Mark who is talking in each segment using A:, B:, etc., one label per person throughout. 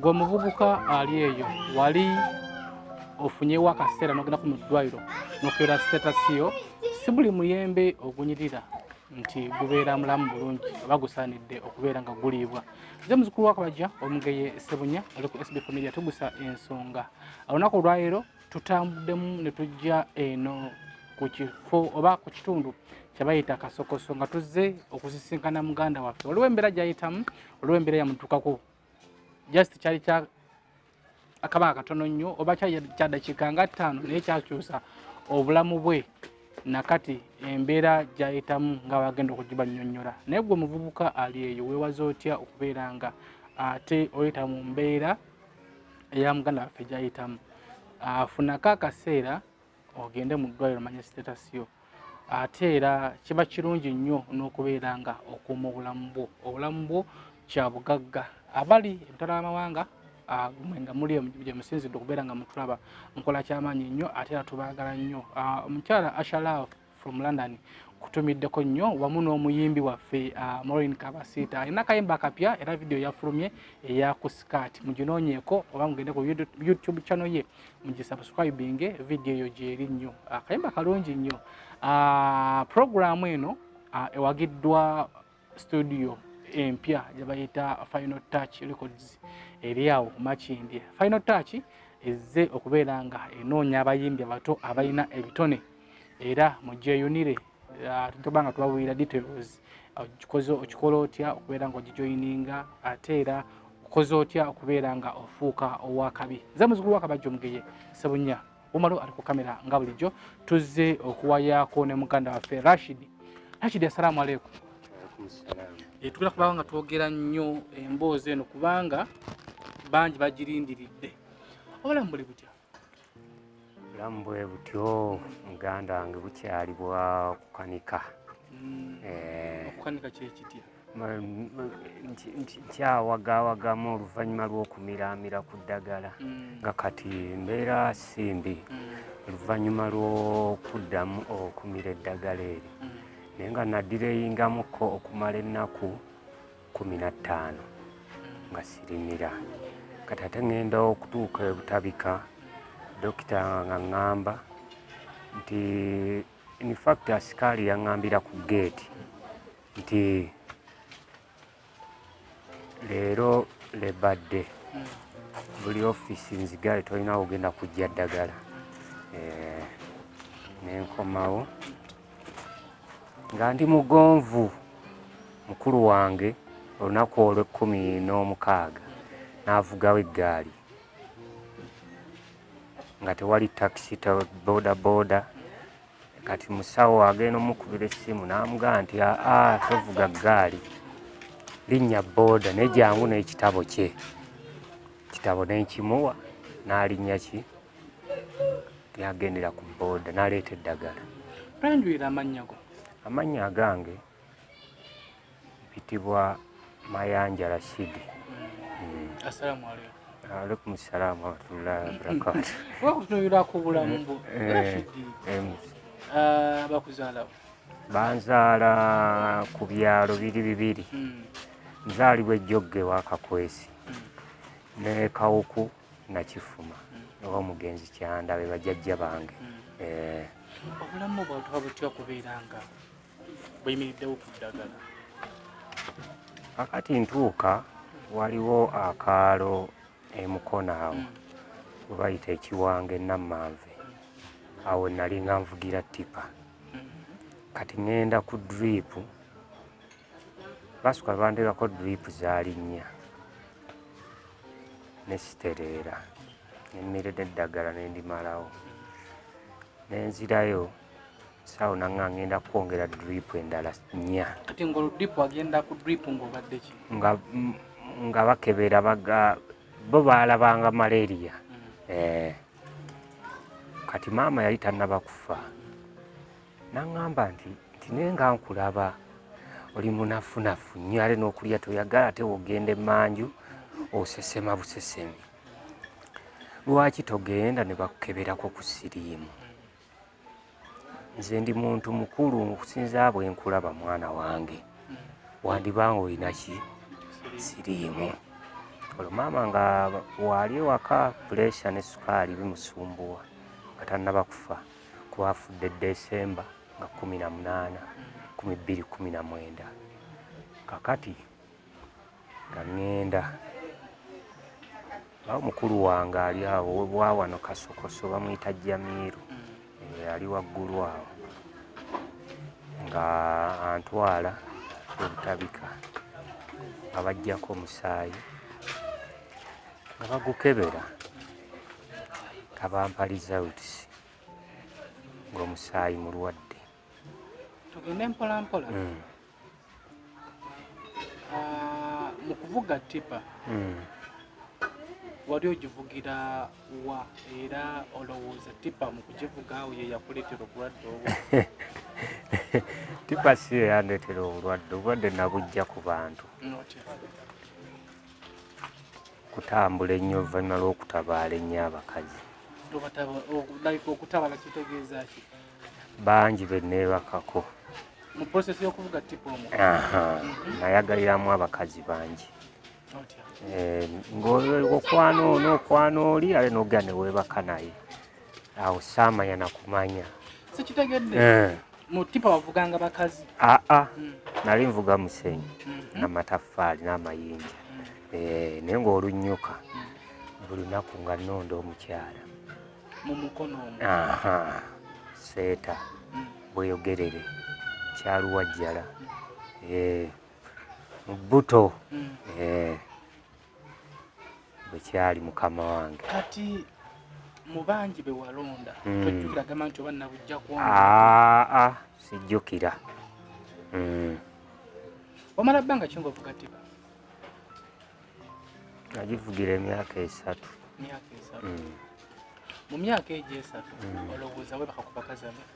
A: gwe muvubuka ali eyo wali ofunyewo akaseera n'ogenda ku ddwaliro n'okeera status yo si buli muyembe ogunyirira nti gubeera mulamu bulungi oba gusaanidde okubeera nga guliibwa. Nze muzukulu wa Kabajja Omugeye Ssebunya ali ku SB4 MEDIA tugusa ensonga. Olunaku olwaleero tutambuddemu ne tujja eno ku kifo oba ku kitundu kye bayita Kasokoso nga tuzze okusisinkana muganda waffe. Waliwo embeera gy'ayitamu, waliwo embeera yamutuukako. Just kyali kya akabanga katono nnyo oba kyali kya dakiika nga 5 naye kyakyusa obulamu bwe nakati embeera gy'ayitamu nga wagenda okugibannyonnyola. Naye gwe muvubuka ali eyo weewaze otya okubeera nga ate oyita mu mbeera eya muganda waffe gy'ayitamu. Afunako akaseera ogende mu ddwaliro omanye status yo. Ate era kiba kirungi nnyo n'okubeera nga okuuma obulamu bwo. Obulamu bwo kya bugagga. Abali ebitala amawanga nga muli gye musinzidde okubeera nga mutulaba nkola kyamaanyi nnyo ate era tubaagala nnyo. Omukyala Ashala from London kutumiddeko nnyo wamu n'omuyimbi waffe Maureen Kabasiita alina akayimba akapya era video yafulumye eya ku skirt. Muginoonyeeko oba mugende ku YouTube channel ye mugisubscribinge video eyo gyeri nnyo. Akayimba kalungi nnyo. Programu eno ewagiddwa studio empya gye bayita Final Touch Records eri awo Makindye. Final Touch ezze okubeera nga enoonya abayimbi abato abalina ebitone era mujeyunire tubanga tubabuulira details okikola otya okubeera nga ogijoyininga ate era okoze otya okubeera nga ofuuka owakabi. Nze muzukulu wa Kabajja Omugeye Ssebunya Umaru ali ku kamera nga bulijjo tuzze okuwayaako ne muganda waffe Rashid. Rashid, assalamu alaikum. Tugenda kubanga nga twogera nnyo emboozi eno kubanga bangi bagirindiridde. Obulamu buli butya?
B: Obulamu bwe butyo muganda wange bukyali bwa kukanika.
A: Okukanika kyekitya?
B: Kyawagaawagamu oluvannyuma lw'okumiraamira ku ddagala nga kati mbeera simbi oluvannyuma lw'okuddamu okumira eddagala eryo. Naye nga naddireyingamuko okumala ennaku 15 nga sirimira. Kati ate ngenda okutuuka ebutabika dokita nga ŋŋamba nti in fact asikaali yaŋŋambira ku geeti nti leero lebadde buli ofiisi nzigaye tolina ogenda kujja ddagala. Nenkomawo nga ndi mugonvu. Mukulu wange olunaku olw'16 n'avugawo eggaali nga tewali takisi boda boda. Kati musawo agenda omukubira essimu n'amugamba nti tovuga ggaali, linnya boda ne jangu n'ekitabo kye. Kitabo n'enkimuwa n'alinnya ki yagendera ku boda n'aleeta eddagala.
A: Panjwira amannya go?
B: Amannya agange mpitibwa Mayanja Rashid.
A: Assalamu alaikum.
B: Alaikum salaam wa rahmatullahi wa barakatuh.
A: Wakutunuulira ku bulamu bwo Rashid? Bakuzaala?
B: Banzaala ku byalo bibiri. Nzaalibwa Ejjogge wa Kakwesi ne Kawuku Nakifuma ow'Omugenzi Kyanda be bajjajja bange.
A: Obulamu bwatu butya kubeera nga buyimiriddewo ku ddagala?
B: Akati ntuuka waliwo akaalo emukono awo we bayita Ekiwanga Nammanve. Awo nali nga nvugira ttipa. Kati ŋŋenda ku drip basukka banteekako drip zaali 4 ne sitereera nemmere n'eddagala ne ndimalawo. Nenzirayo sawo nanga ngenda kwongera drip endala 4.
A: Kati ng'oludip agenda ku drip ng'obadde ki?
B: Nga bakebera bo baalabanga malaria. Kati maama yali tannaba kufa. N'aŋŋamba nti naye nga nkulaba oli munafunafu nnyo ale n'okulya toyagala ate wogenda emmanju osesema busesemi. Lwaki togenda ne bakukeberako ku siriimu? Nze ndi muntu mukulu okusinza bwe nkulaba mwana wange. Wandibanga olina ki? Siriimu. olwo maama nga wali ewaka puleesha ne sukaali bimusumbuwa nga tannaba kufa kuba afudde Desemba nga 18 2019 kakati nga ŋŋenda awo mukulu wange ali awo wa wano Kasokoso bamuyita Jamiiru ali waggulu awo nga antwala obutabika abajjako omusaayi nga bagukebera kabampa results ng'omusaayi mulwadde.
A: Tugende mpola mpola. Mu kuvuga tipa wali ogivugira wa era olowooza tipa mu kugivuga awo ye yakuleetera obulwadde obwo?
B: Tipa si ye yandeetera obulwadde nabujja ku bantu. Kutambula ennyo oluvannyuma lw'okutabaala ennyo abakazi.
A: Okutabala kitegeeza ki?
B: Bangi be neebakako.
A: Mu process y'okuvuga tipa omwo?
B: Nayagaliramu abakazi bangi. Ng'okwana ono okwana oli ale n'ogenda ne weebaka naye. Awo saamanya nakumanya.
A: Sikitegedde. Mu tipa wavuganga bakazi?
B: Nali nvuga musenyu n'amataffaali n'amayinja. Naye ng'olunnyuka buli lunaku nga nnonda omukyala.
A: Mu mukono omwo?
B: Seeta bweyogerere kyaluwajjala mu bbuto bwe kyali mukama wange.
A: Kati mu bangi be walonda tojjukira gamba nti oba nabujja kwonda?
B: Sijjukira.
A: Omala bbanga ki ng'ovuga tipa?
B: Nagivugira emyaka 3.
A: Myaka 3? Mu myaka egyo 3 olowooza weebaka ku bakazi ameka?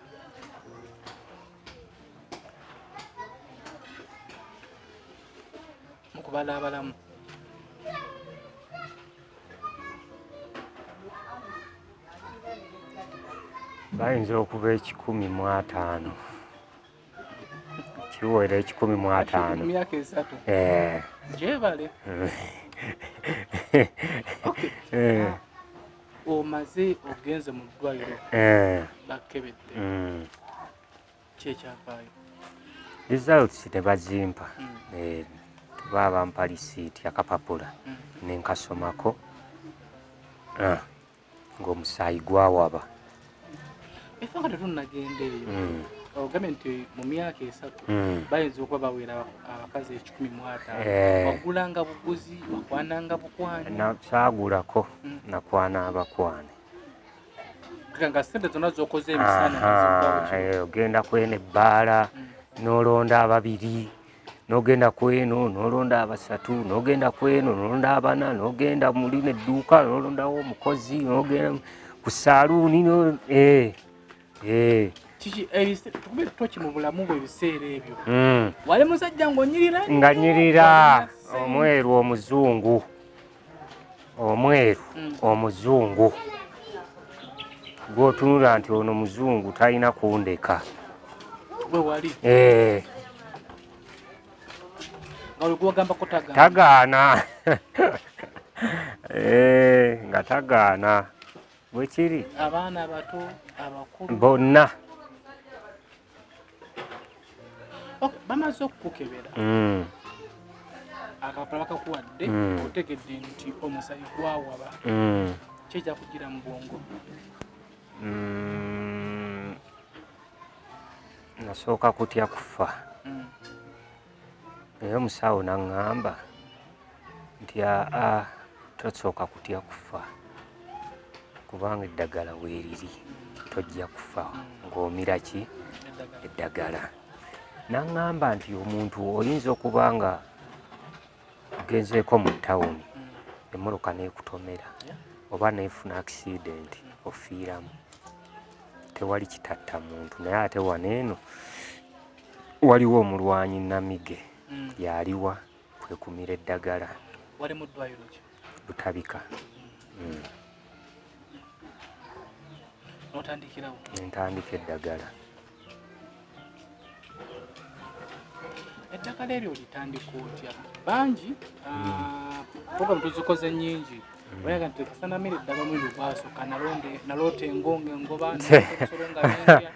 A: Mu kubala abalamu?
B: Bayinza okuba 105. Kiwera 105.
A: Mu myaka 3? Gyebale. Omaze ogenze mu ddwaliro bakebedde ki ekyavaayo?
B: Results tebazimpa. Baba bampa lisiiti akapapula nenkasomako ng'omusaayi gwawaba.
A: Efe nga tetunnagenda eyo ogambye nti mu myaka 3 bayinza okuba bawera abakazi 105. Wagulanga buguzi wakwananga bukwane?
B: Saagulako nakwana abakwane.
A: Nga ssente zonna z'okoze emisana
B: ogenda kweno ebbaala n'olonda 2, n'ogenda kweno n'olonda 3, n'ogenda kweno n'olonda 4, n'ogenda muli n'edduuka n'olondawo omukozi, n'ogenda ku saaluuni
A: tukube tutoki mu bulamu bwe ebiseera ebyo. Wali musajja ng'onyirira?
B: Nga nyirira omweru omuzungu. Omuzungu gw'otunula nti ono muzungu talina kundeka.
A: Gwe wali? Nga oli gwogambako tagaana?
B: Tagaana. Nga tagaana. Bwe kiri?
A: Abaana abato, abakulu?
B: Bonna.
A: Bamaze okukukebera akapapula bakakuwadde otegedde nti omusaayi gwawaba, ki ekyakugira mu bwongo?
B: Nasooka kutya kufa. Naye omusawo n'aŋŋamba nti tosooka kutya kufa kubanga eddagala weeriri tojja kufa ng'omira ki? Eddagala. N'aŋŋamba nti omuntu oyinza okuba nga ogenzeeko mu ttawuni emmotoka n'ekutomera oba neefuna akisidenti ofiiramu. Tewali kitatta muntu, naye ate wano eno waliwo omulwanyi Namige yaliwa kwekumira eddagala.
A: Wali mu ddwaliro ki?
B: Butabika.
A: N'otandikirawo?
B: Ntandika eddagala.
A: Eddagala eryo litandika otya? Bangi program tuzikoze nnyingi oyaga nti kasanamira eddagala omulundi gwasooka naloote engonge engoba nsolo nga nendya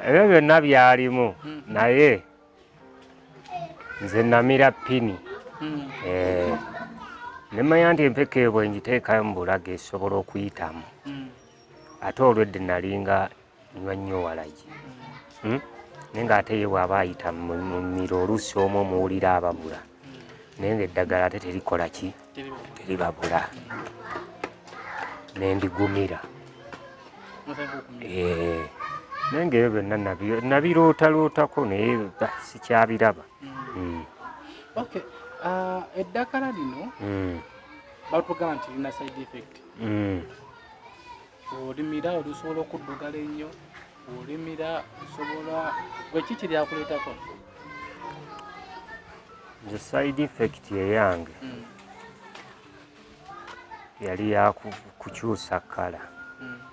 B: ebyo byonna byalimu naye nze namira pini nemanya nti empeke eyo bwe ngiteekayo mu bulago esobola okuyitamu ate olwedde nalinga nywa nnyo walagi naye ng'ate ye bw'aba ayita mu mmiro oluusi omwo muwulira ababula naye ng'eddagala ate terikola ki teribabula nendigumira naye ng'ebyo byonna nabirootarootako naye sikyabiraba.
A: Eddagala lino batugamba nti lina side effect. Olimira olusobola okuddugala ennyo, olimira osobola gwekiki lyakuleetako?
B: Nze side effect eyange yali yakukyusa kkala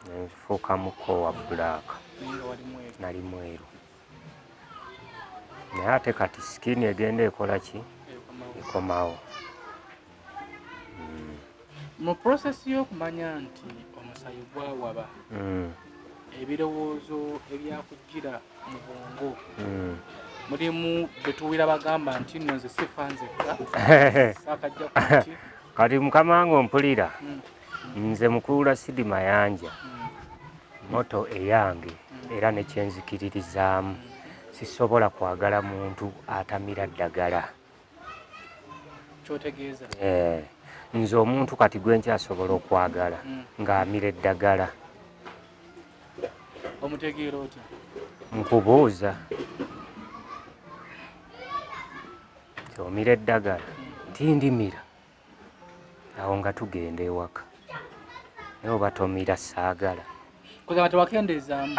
B: nenfuukamuko wa bbulaaka nali mweru naye ate kati sikini egenda ekola ki ekomawo.
A: Mu process y'okumanya nti omusaayi gwawaba ebirowoozo ebyakujjira mu bwongo mulimu betuwira bagamba nti nno nze sifa nzekka saakajja kuti
B: kati mukama wange ompulira nze Mukuula Sidi Mayanja moto eyange era nekyenzikiririzaamu sisobola kwagala muntu atamira ddagala.
A: Kyotegeeza
B: nze omuntu kati gwe nkyasobola okwagala ng'amira eddagala.
A: Omutegeera otya?
B: Nkubuuza omira eddagala tindimira awo nga tugenda ewaka naye oba tomira saagala.
A: Kugamba tewakendeezaamu?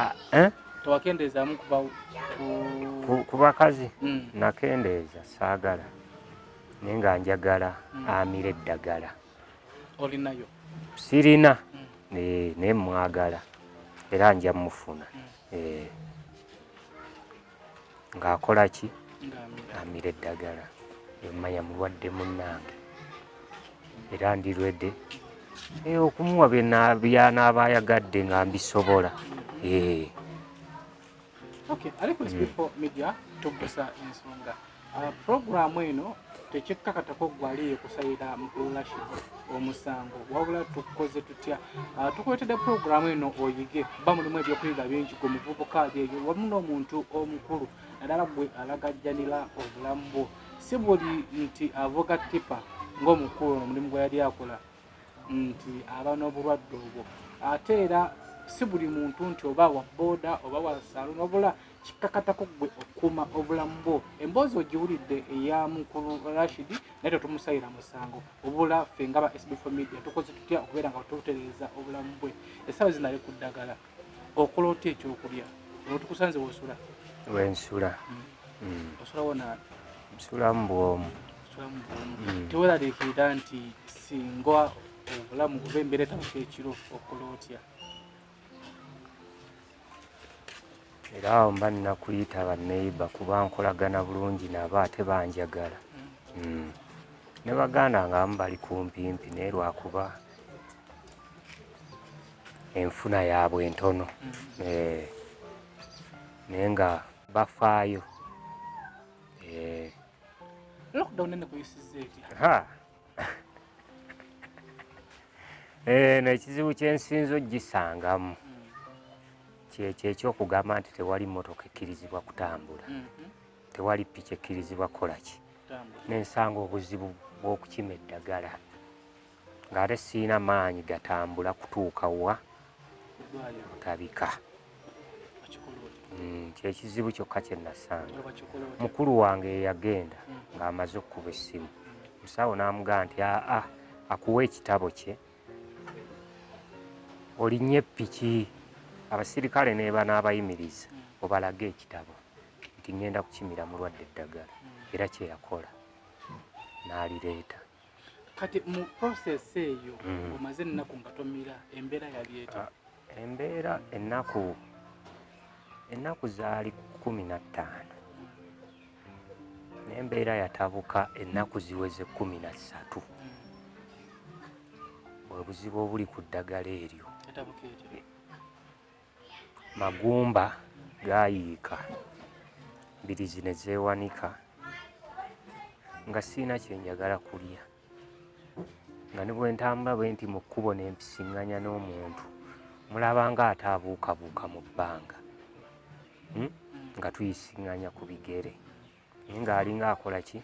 A: Tewakendeezaamu kuva
B: ku bakazi? Nakendeeza saagala naye nga njagala amira eddagala.
A: Olinayo?
B: Sirina naye mwagala era nja mufuna ng'akola ki amira eddagala. Emmanya mulwadde munnange era ndirwedde okumuwa byanaaba ayagadde nga mbisobola.
A: Ariko SB4 MEDIA tugusa ensonga programu eno tekikkakatako gwaliyo kusayira Mukulu Rashid omusango wabula tukoze tutya tukuletedde programu eno oyige ba mulimu ebyokuyiga bingi gwe muvubuka byeyo wamu n'omuntu omukulu naddala gwe alagajjanira obulamu bwo si buli nti avoga kipa ng'omukulu ono omulimu gwe yali akola nti aba n'obulwadde obwo ate era si buli muntu nti oba wa booda oba wa salon wabula kikkakatako gwe okuuma obulamu bwo. Emboozi ogiwulidde eya Mukulu Rashid naye tetumusayira musango obula ffe nga ba SB4 MEDIA tukoze tutya okubeera nga tutereeza obulamu bwe. Essaawa zino ali ku ddagala okola otya ekyokulya olwo tukusanze w'osula?
B: Wensula
A: osula wona?
B: Nsulamu bwomu.
A: Teweraliikirira nti singa obulamu oba embeera etabuka ekiro okola otya?
B: Era awo mba nina kuyita banneiba kuba nkolagana bulungi nabo ate banjagala. Ne baganda nga abamu bali kumpimpi naye lwakuba enfuna yaabwe ntono naye nga bafaayo.
A: Lockdown nene kuyisizza etya?
B: N'ekizibu kyensinza ogisangamu kyekyo ekyokugamba nti tewali mmotoka ekkirizibwa kutambula, tewali piki ekkirizibwa kukola ki. N'ensanga obuzibu bw'okukima eddagala ng'ate siina maanyi gatambula kutuuka wa kutabika. Kyekizibu kyokka kye nasanga. Mukulu wange yeyagenda ng'amaze okukuba essimu, musawo n'amugamba nti akuwa ekitabo kye olinnye ppiki abasirikale ne banaabayimiriza obalage ekitabo nti ngenda kukimira mulwadde eddagala era kye yakola n'alireeta.
A: Kati mu process eyo omaze ennaku nga tomira embeera yali etya?
B: Embeera ennaku zaali 15 n'embeera yatabuka ennaku ziweze 13. Obuzibu obuli ku ddagala eryo, magumba gayiika, mbirizi ne zeewanika, nga siina kye njagala kulya, nga ne bwe ntambula bwe nti mu kkubo ne mpisiŋŋanya n'omuntu mulaba nga ataabuukabuuka mu bbanga, nga tuyisiŋŋanya ku bigere naye ng'alinga akola ki,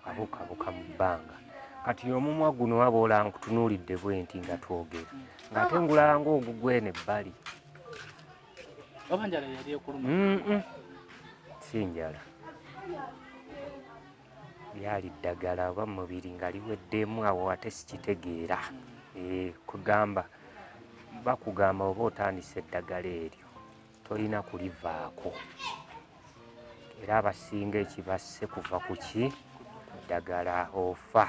B: abuukabuuka mu bbanga. Kati omumwa guno waboola nkutunuulidde bwe nti nga twogera ng'ate ngulaba ng'ogugwene ebbali. Si njala, lyali ddagala oba mubiri nga liweddemu awo, ate sikitegeera. Kugamba bakugamba oba otandise eddagala eryo tolina kulivaako, era abasinga ekibasse kuva ku ki, ku ddagala ofa.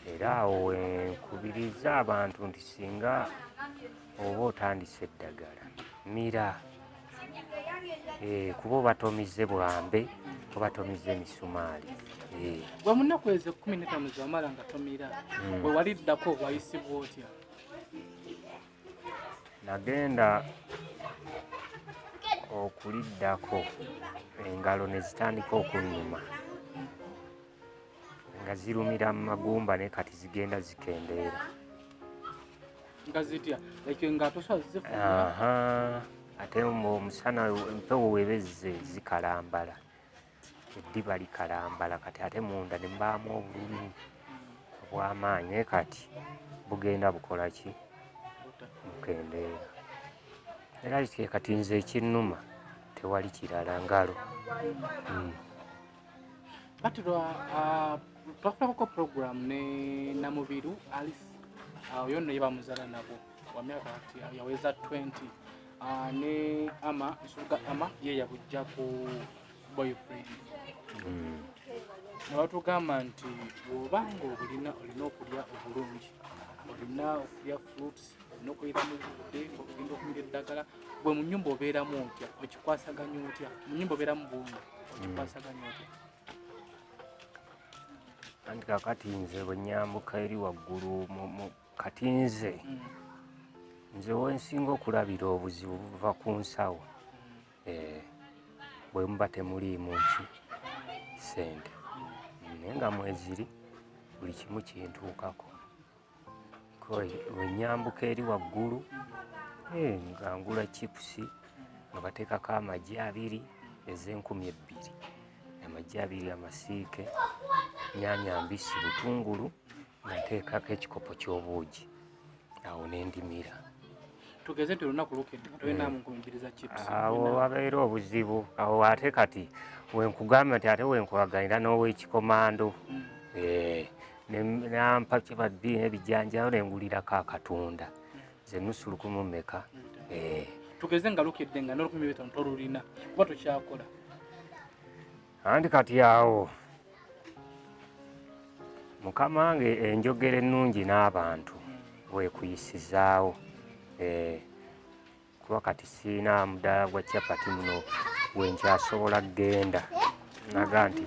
B: Era awo nkubiriza abantu nti singa oba otandise eddagala mira, kuba obatomize bwambe, obatomize emisumaali.
A: Bwe munaku ezo 15 zamala nga tomira, bwe waliddako wayisibwa otya?
B: Nagenda okuliddako engalo ne zitandika okunnuma, nga zirumira mu magumba naye kati zigenda zikendeera.
A: Nga zitya? Nga tosobola zifuna?
B: Ate omusana empewo webezze zikalambala, eddiba likalambala, kati ate munda ne mbaamu obululu obw'amaanyi, naye kati bugenda bukola ki, bukendeera. Era kati nze ekinnuma tewali kirala, ngalo.
A: Kati twafunako program ne Namubiru Alice, oyo nno ye bamuzaala nabo wa myaka kati yaweza 20, ne Ama Nsubuga Ama ye yabujja ku boyfriend. Ne batugamba nti bw'obanga olina okulya obulungi, olina okulya fruits, olina okuliira mu budde, ogenda okumira eddagala, bwe mu nnyumba obeeramu otya, okikwasaganya otya? Mu nnyumba obeeramu bulungi, okikwasaganya otya?
B: Anti kakati nze bwe nyambuka eri waggulu, kati nze wensinga okulabira obuzibu buva ku nsawo, bwe muba temuliimu ki, ssente, naye nga mweziri buli kimu kintuukako. Bwe nyambuka eri waggulu nga ngula chipusi nga bateekako amagi 2 ez'Enkumi 2, amagi 2 amasiike, nnyanya mbisi, butungulu, nga nteekako ekikopo ky'obuugi, awo n'endimira.
A: Tugeze nti olunaku lukedde nga tolinamu Nkumi 2 za chipusi.
B: Awo wabeera obuzibu. Awo ate kati wenkugamba nti ate wenkuwaganira n'ow'ekikomando, nampa kibadde n'ebijanjaalo nengulirako akatunda, ze nusu 100 mmeka.
A: Tugeze nga lukedde nga n'15 tolulina, kuba tokyakola.
B: Anti kati awo Mukama wange enjogera ennungi n'abantu weekuyisizaawo, kuba kati siina mudaala gwa capati muno wenkyasobola kgenda naga nti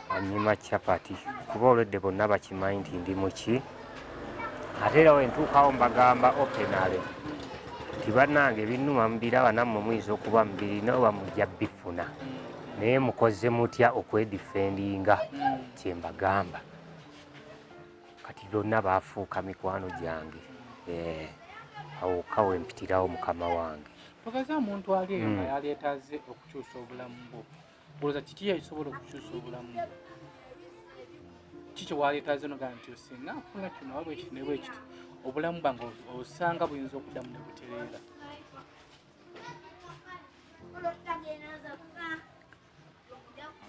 B: anyima capati, kuba olwedde bonna bakimanyi nti ndi muki. Ate era wentuukawo mbagamba openale nti bannange ebinnuma mubiraba nammwe muyinza okuba mubirina oba mujja bifuna, naye mukoze mutya okwedifendinga, kyembagamba. Kati bonna baafuuka mikwano gyange, awo kawe mpitirawo Mukama wange.
A: Tugeze omuntu ali eyo nga yaleetaze okukyusa obulamu bwo, olowooza kiki ekisobola okukyusa obulamu bwo? Kiki waleetaze noga nti osinga nfuna kino waba ekiti ne bwe kiti, obulamu bwange osanga buyinza okuddamu ne butereera?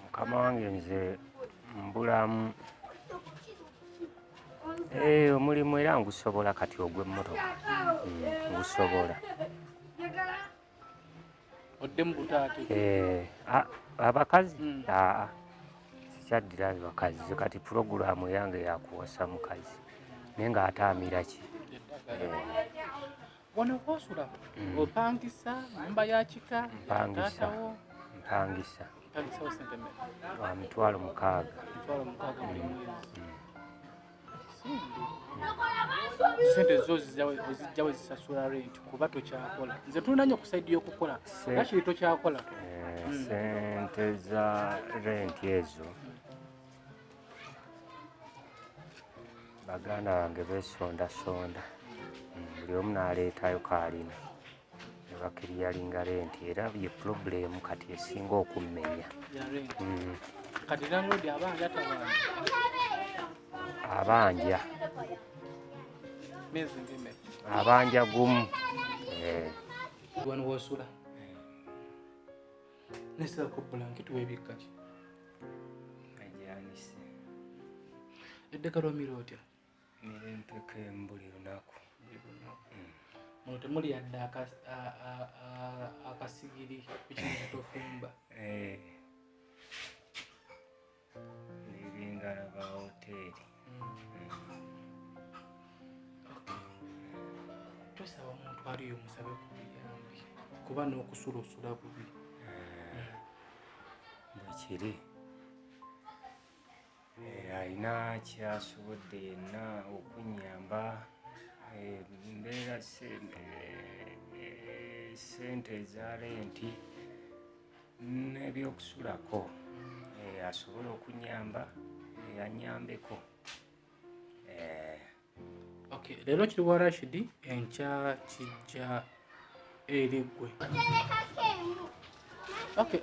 B: Mukama wange nze mbulamu omulimu era ngusobola, kati ogw'emmotoka ngusobola.
A: Odde mu butaate?
B: Abakazi sikyaddira bakazi, kati pulogulaamu yange yakuwasa mukazi naye ng'ataamira ki.
A: Wano kwosula opangisa nyumba ya kika?
B: Mpangisa.
A: Tandisa sente mmeka?
B: Mitwalo 6.
A: Mitwalo 6 buli mwezi. Sente zo ozijjawo zisasula rent kuba tokyakola. Nze tulina nnyo ku side y'okukola. Nakiri tokyakola.
B: Sente za rent ezo baganda bange beesondasonda. Buli omu n'aleetayo kaalina ne bakiriyalinga renti era ye pulobulemu kati esinga okummenya.
A: Kati landlord abanja tabanja?
B: Abanja.
A: Miezi ng'emmeka?
B: Abanja gumu.
A: Wano w'osula? Nesirako bulanketi weebikka ki?
B: Ajanise.
A: Eddagala omira otya?
B: Mira empeke buli lunaku.
A: Muno temuli yadde akasigiri ekintu tofumba?
B: Libingala ba hoteri.
A: Tosaba omuntu aliyo musabe ku buyambi kuba n'okusula osula bubi.
B: Bwe kiri alina kyasobodde yenna okunnyamba. Mbeera sente eza renti n'ebyokusulako asobola okunnyamba annyambeko.
A: Okay, leero kiri wa Rashid, enkya kijja eri ggwe. Okay,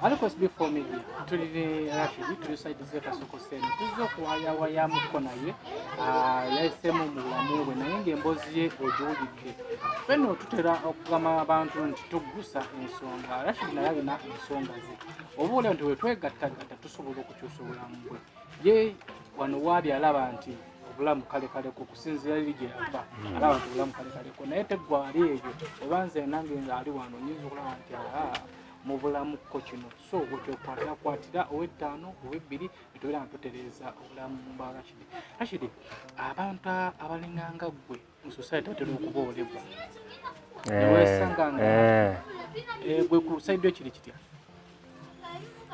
A: aliko SB4 MEDIA tuli ne Rashid tuli side z'ekasoko sene tuzze okuwayawayamuko naye yayiseemu mu bulamu bwe naye ng'emboozi ye ogiwulidde. Ffenno tutera okugamba abantu nti tuggusa ensonga. Rashid naye alina ensonga ze. Oba olaba nti wetwegattagatta tusobola okukyusa obulamu bwe. Ye wano waali alaba nti obulamu kalekaleko okusinziira eri gye yava alaba nti obulamu kalekaleko naye teggwa ali ebyo oba nze nange ngaali wano nyinza okulaba nti mu bulamu ko kino so bwekyokwatirakwatira ow'ettaano ow'ebbiri netubeera nga tutereeza obulamu bwa Rashid. Rashid, abantu abalinganga ggwe mu society batera okuboolebwa neweesanga nga gwe ku lusaido ekiri kitya?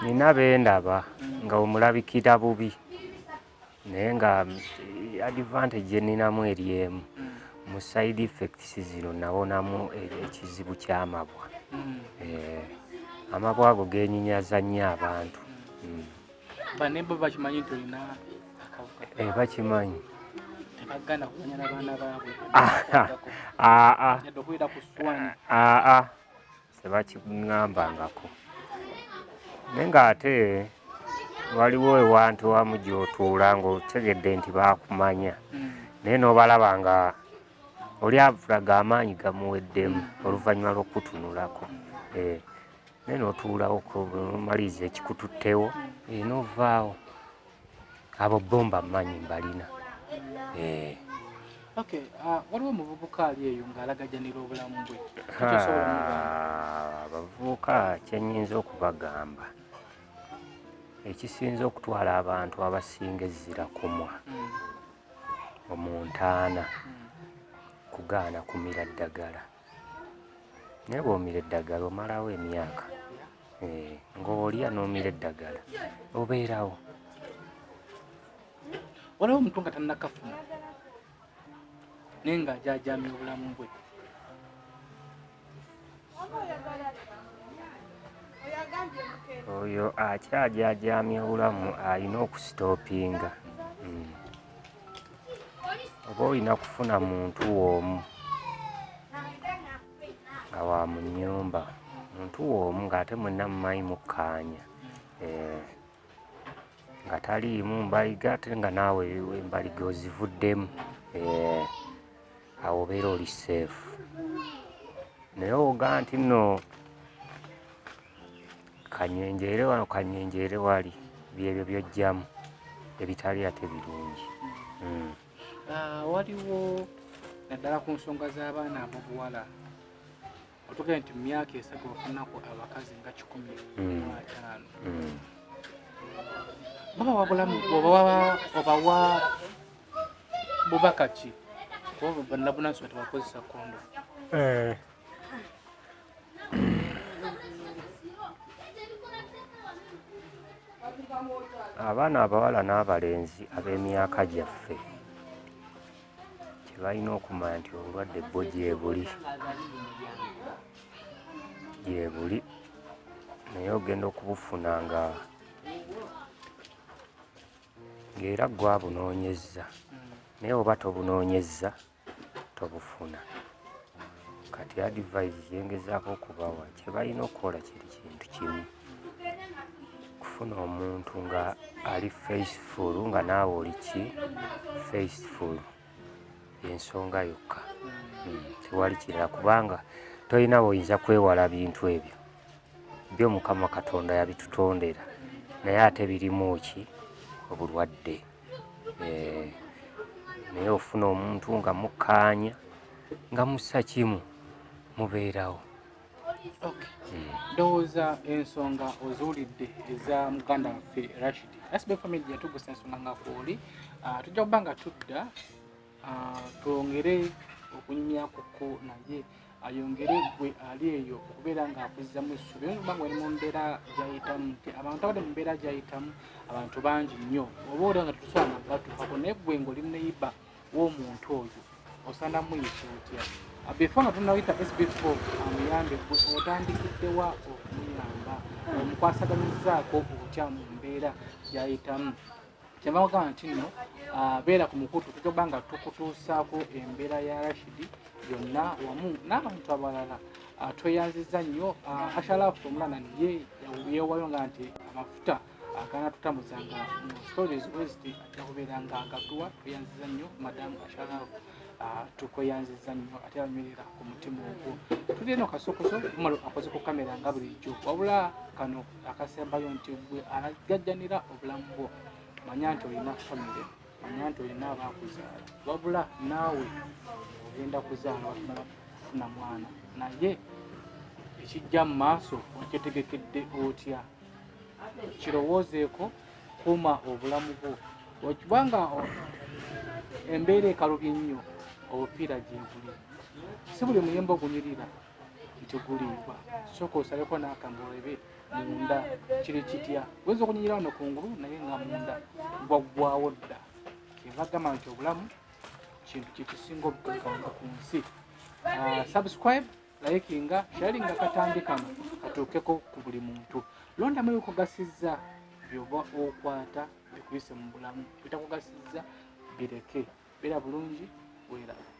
B: Nina bendaba nga omulabikira bubi naye nga advantage eninamu eri emu. Mu side effects zino nawonamu ekizibu ky'amabwa. Amabwa ago geenyinyaza nnyo abantu.
A: Banebo bakimanyi nti olina akawuka?
B: Bakimanyi.
A: Tebagana kumanya n'abaana baabwe? Yadde okuyita ku swanyi?
B: Sebakingambangako. Naye ng'ate waliwo ewantu wamu gy'otuula ng'otegedde nti baakumanya naye n'obalaba nga oli avulaga amaanyi gamuweddemu oluvannyuma lw'okutunulako. Naye n'otuulawo omaliriza ekikututtewo n'ovaawo. Abo bomba mmanyi mbalina.
A: Okay, waliwo omuvubuka ali eyo ng'alagajanira obulamu bwe.
B: Abavubuka kyennyinza okubagamba ekisinza okutwala abantu abasinga ezzira kumwa omuntaana kugaana kumira ddagala. Naye bw'omira eddagala omalawo emyaka ng'olya n'omira eddagala obeerawo.
A: Waliwo omuntu nga tannakafuna naye ng'ajaajamya obulamu bwe.
B: Oyo akyajaajamya obulamu alina okusitoopinga. Oba olina kufuna muntu w'omu nga wa mu nnyumba, muntu w'omu ng'ate mwenna mumanyi mukkaanya nga taliimu mbaliga ate nga naawe embaliga ozivuddemu, awo obeera oli seefu. Naye oga nti nno kanyenjeere wano kanyenjeere wali byebyo by'ojjamu ebitali ate birungi.
A: Waliwo naddala ku nsonga z'abaana ab'obuwala otugende nti mu myaka esatu bafunako abakazi nga 15. Babawa bulamu obawa bubaka ki kuba bannabunansi tebakozesa kondo?
B: abaana abawala n'abalenzi ab'emyaka gyaffe kye balina okumanya nti obulwadde bwo gyebuli naye ogenda okubufuna ng'era gwabunoonyezza naye oba tobunoonyezza tobufuna. Kati advice yengezaako okubawa kye balina okukola kiri kintu kimu, kufuna omuntu nga ali faithful nga naawe oli ki faithful, ensonga yokka. Tewali kirala kubanga tolina bw'oyinza kwewala bintu ebyo byo Mukama Katonda yabitutondera naye ate birimu ki obulwadde. Naye ofuna omuntu nga mukkaanya nga mussa kimu mubeerawo.
A: Ndowooza ensonga oziwulidde eza muganda waffe Rashid. SB4 MEDIA tugusa ensonga nga kwoli. Tujja kuba nga tudda twongere okunyumyakuko naye ayongere gwe ali eyo okubeera ng'akuzzamu essuubi. Oyinza okuba nga oli mu mbeera gy'ayitamu nti abantu abadde mu mbeera gy'ayitamu abantu bangi nnyo, oba olaba nga tetusobola na batuukako, naye gwe ng'oli neighbour w'omuntu oyo osaana muyita otya? Before nga tunnayita SB4 amuyambe gwe otandikiddewa okumuyamba, omukwasaganyizaako otya mu mbeera gy'ayitamu? Kyemba kugamba nti nno beera ku mukutu, tujja kuba nga tukutuusaako embeera ya Rashid yonna wamu n'abantu abalala. Tweyanziza nnyo. Ashalafu omulana naye yeewayo nga nti amafuta aganatutambuzanga mu stories west ajja kubeera nga agatuwa. Tweyanziza nnyo madamu Ashalafu, tukweyanziza nnyo ate abanywerera ku mutima ogwo. Tuli eno kasokoso kumalo akoze ku kamera nga bulijjo, wabula kano akasembayo nti gwe alagajjanira obulamu bwo. Manya nti olina famire, manya nti olina abaakuzaala, wabula naawe ogenda kuzaala watumala kufuna mwana, naye ekijja mu maaso okyetegekedde otya? Kirowoozeeko, kuuma obulamu bwo. Okibanga embeera ekalubye nnyo, obupiira gyebuli. Si buli muyembe ogunyirira nti guliibwa, sooka osaleko n'akambe olebe munda kiri kitya. Oyinza okunyirira wano kungulu naye nga munda gwaggwawo dda. Kyeva gamba nti obulamu kintu kyekisinga obutuukanga ku nsi. Subscribe, likinga, sharinga katambi kano katuukeko ku buli muntu. Londamu ebikugasizza by'oba okwata bikuyise mu bulamu, bitakugasizza bireke. Beera bulungi, weeraba.